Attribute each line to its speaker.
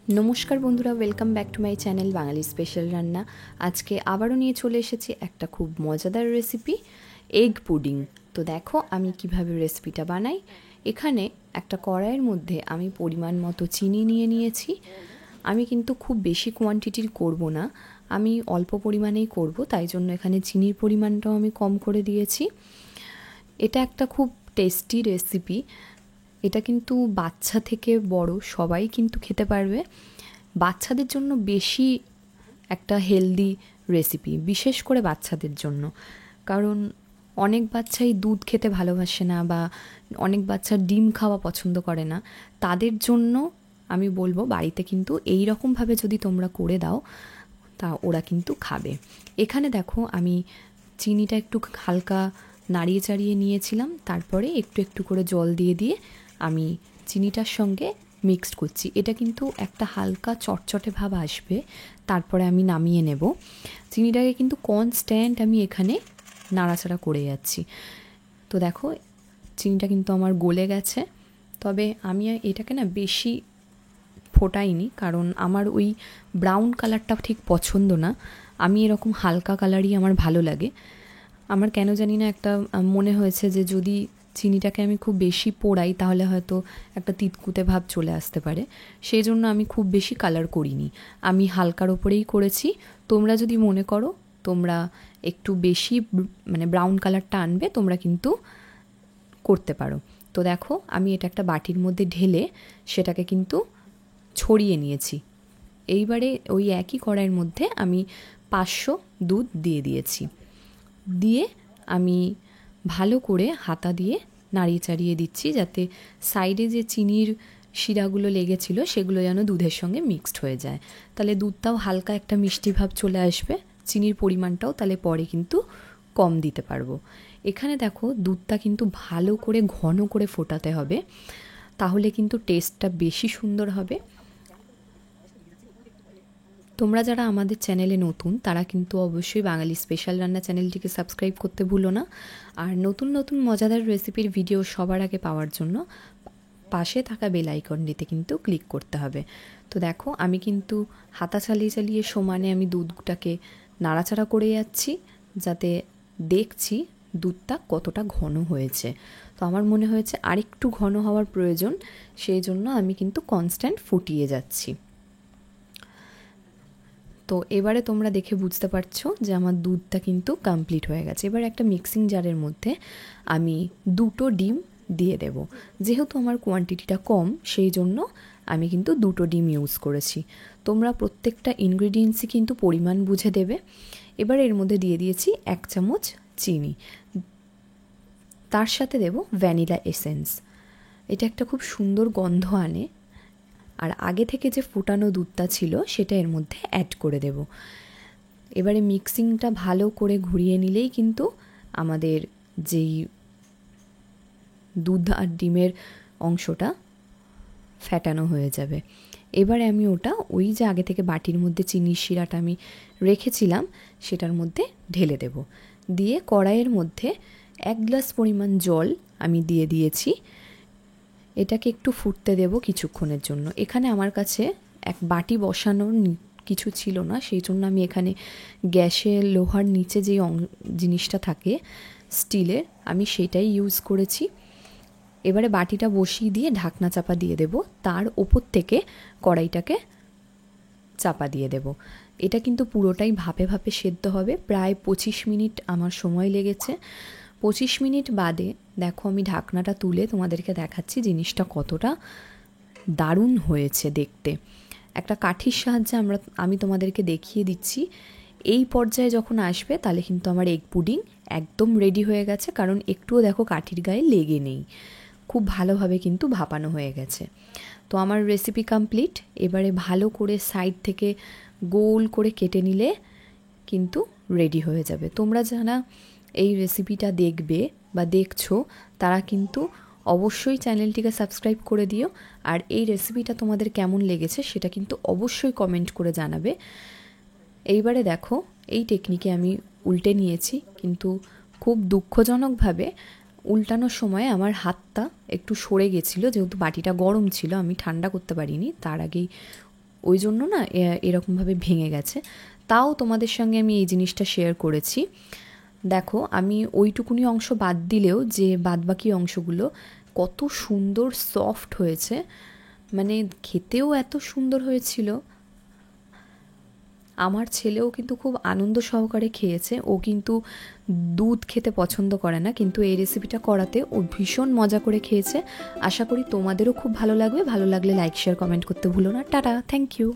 Speaker 1: নমস্কার বন্ধুরা, welcome back to my channel Bangali special রান্না। আজকে আবারও নিয়ে চলে এসেছি একটা খুব মজাদার রেসিপি, এগ পুডিং। তো দেখো আমি কিভাবে রেসিপিটা বানাই। এখানে একটা কড়াইয়ের মধ্যে আমি পরিমাণ মতো চিনি নিয়ে নিয়েছি। আমি কিন্তু খুব বেশি কোয়ান্টিটির করব না, আমি অল্প পরিমাণেই করব, তাই জন্য এখানে চিনির পরিমাণটাও আমি কম করে দিয়েছি। এটা একটা খুব টেস্টি রেসিপি। এটা কিন্তু বাচ্চা থেকে বড় সবাই কিন্তু খেতে পারবে। বাচ্চাদের জন্য বেশি একটা হেলদি রেসিপি, বিশেষ করে বাচ্চাদের জন্য, কারণ অনেক বাচ্চাই দুধ খেতে ভালোবাসে না বা অনেক বাচ্চা ডিম খাওয়া পছন্দ করে না। তাদের জন্য আমি বলবো বাড়িতে কিন্তু এই রকমভাবে যদি তোমরা করে দাও তা ওরা কিন্তু খাবে। এখানে দেখো আমি চিনিটা একটু হালকা নাড়িয়ে চাড়িয়ে নিয়েছিলাম, তারপরে একটু একটু করে জল দিয়ে দিয়ে আমি চিনিটার সঙ্গে মিক্সড করছি। এটা কিন্তু একটা হালকা চটচটে ভাব আসবে, তারপরে আমি নামিয়ে নেব। চিনিটাকে কিন্তু কনস্ট্যান্ট আমি এখানে নাড়াচাড়া করে যাচ্ছি। তো দেখো চিনিটা কিন্তু আমার গলে গেছে, তবে আমি এটাকে না বেশি ফোটাইনি, কারণ আমার ওই ব্রাউন কালারটা ঠিক পছন্দ না। আমি এরকম হালকা কালারই আমার ভালো লাগে। আমার কেন জানি না একটা মনে হয়েছে যে যদি চিনিটাকে আমি খুব বেশি পোড়াই তাহলে হয়তো একটা তিতকুতে ভাব চলে আসতে পারে, সেই জন্য আমি খুব বেশি কালার করিনি, আমি হালকার ওপরেই করেছি। তোমরা যদি মনে করো তোমরা একটু বেশি মানে ব্রাউন কালারটা আনবে, তোমরা কিন্তু করতে পারো। তো দেখো আমি এটা একটা বাটির মধ্যে ঢেলে সেটাকে কিন্তু ছড়িয়ে নিয়েছি। এইবারে ওই একই কড়াইয়ের মধ্যে আমি 500 দুধ দিয়ে দিয়েছি। দিয়ে আমি ভালো করে হাতা দিয়ে নাড়িয়ে চাড়িয়ে দিচ্ছি, যাতে সাইডে যে চিনির শিরাগুলো লেগেছিল সেগুলো যেন দুধের সঙ্গে মিক্সড হয়ে যায়। তাহলে দুধটাও হালকা একটা মিষ্টি ভাব চলে আসবে, চিনির পরিমাণটাও তাহলে পরে কিন্তু কম দিতে পারবো। এখানে দেখো দুধটা কিন্তু ভালো করে ঘন করে ফোটাতে হবে, তাহলে কিন্তু টেস্টটা বেশি সুন্দর হবে। তোমরা যারা আমাদের চ্যানেলে নতুন তারা কিন্তু অবশ্যই বাঙালি স্পেশাল রান্না চ্যানেলটিকে সাবস্ক্রাইব করতে ভুলো না। আর নতুন নতুন মজাদার রেসিপির ভিডিও সবার আগে পাওয়ার জন্য পাশে থাকা বেল আইকনটিতে কিন্তু ক্লিক করতে হবে। তো দেখো আমি কিন্তু হাতা চালিয়ে চালিয়ে সমানে আমি দুধটাকে নাড়াচাড়া করে যাচ্ছি, যাতে দেখছি দুধটা কতটা ঘন হয়েছে। তো আমার মনে হয়েছে আরেকটু ঘন হওয়ার প্রয়োজন, সেই জন্য আমি কিন্তু কনস্ট্যান্ট ফুটিয়ে যাচ্ছি। তো এবারে তোমরা দেখে বুঝতে পারছো যে আমার দুধটা কিন্তু কমপ্লিট হয়ে গেছে। এবার একটা মিক্সিং জারের মধ্যে আমি 2টো ডিম দিয়ে দেব। যেহেতু আমার কোয়ান্টিটিটা কম সেই জন্য আমি কিন্তু 2টো ডিম ইউজ করেছি। তোমরা প্রত্যেকটা ইনগ্রিডিয়েন্টসই কিন্তু পরিমাণ বুঝে দেবে। এবার এর মধ্যে দিয়ে দিয়েছি 1 চামচ চিনি, তার সাথে দেব ভ্যানিলা এসেন্স। এটা একটা খুব সুন্দর গন্ধ আনে। আর আগে থেকে যে ফুটানো দুধটা ছিল সেটা এর মধ্যে অ্যাড করে দেব। এবারে মিক্সিংটা ভালো করে ঘুরিয়ে নিলেই কিন্তু আমাদের যেই দুধ আর ডিমের অংশটা ফ্যাটানো হয়ে যাবে। এবারে আমি ওটা ওই যে আগে থেকে বাটির মধ্যে চিনির শিরাটা আমি রেখেছিলাম সেটার মধ্যে ঢেলে দেব। দিয়ে কড়াইয়ের মধ্যে 1 গ্লাস পরিমাণ জল আমি দিয়ে দিয়েছি। এটাকে একটু ফুটতে দেব কিছুক্ষণের জন্য। এখানে আমার কাছে এক বাটি বসানোর কিছু ছিল না, সেই জন্য আমি এখানে গ্যাসে লোহার নিচে যে জিনিসটা থাকে স্টিলের, আমি সেটাই ইউজ করেছি। এবারে বাটিটা বসিয়ে দিয়ে ঢাকনা চাপা দিয়ে দেব, তার ওপর থেকে কড়াইটাকে চাপা দিয়ে দেব। এটা কিন্তু পুরোটাই ভাপে ভাপে সেদ্ধ হবে। প্রায় 25 মিনিট আমার সময় লেগেছে। 25 মিনিট বাদে দেখো আমি ঢাকনাটা তুলে তোমাদেরকে দেখাচ্ছি জিনিসটা কতটা দারুণ হয়েছে দেখতে। একটা কাঠির সাহায্যে আমি তোমাদেরকে দেখিয়ে দিচ্ছি। এই পর্যায়ে যখন আসবে তাহলে কিন্তু আমার এগ পুডিং একদম রেডি হয়ে গেছে, কারণ একটুও দেখো কাঠির গায়ে লেগে নেই, খুব ভালোভাবে কিন্তু ভাপানো হয়ে গেছে। তো আমার রেসিপি কমপ্লিট। এবারে ভালো করে সাইড থেকে গোল করে কেটে নিলে কিন্তু রেডি হয়ে যাবে। তোমরা যারা এই রেসিপিটা দেখবে বা দেখছো তারা কিন্তু অবশ্যই চ্যানেলটিকে সাবস্ক্রাইব করে দিও। আর এই রেসিপিটা তোমাদের কেমন লেগেছে সেটা কিন্তু অবশ্যই কমেন্ট করে জানাবে। এইবারে দেখো এই টেকনিকে আমি উল্টে নিয়েছি, কিন্তু খুব দুঃখজনকভাবে উল্টানোর সময় আমার হাতটা একটু সরে গেছিলো, যেহেতু বাটিটা গরম ছিল, আমি ঠান্ডা করতে পারিনি, তার আগেই ওই জন্য না এরকমভাবে ভেঙে গেছে। তাও তোমাদের সঙ্গে আমি এই জিনিসটা শেয়ার করেছি। দেখো আমি ওইটুকুনি অংশ বাদ দিলেও যে বাদবাকি অংশগুলো কত সুন্দর সফট হয়েছে, মানে খেতেও এত সুন্দর হয়েছিল। আমার ছেলেও কিন্তু খুব আনন্দ সহকারে খেয়েছে। ও কিন্তু দুধ খেতে পছন্দ করে না, কিন্তু এই রেসিপিটা করাতে ও ভীষণ মজা করে খেয়েছে। আশা করি তোমাদেরও খুব ভালো লাগবে। ভালো লাগলে লাইক শেয়ার কমেন্ট করতে ভুলো না। টাটা, থ্যাংক ইউ।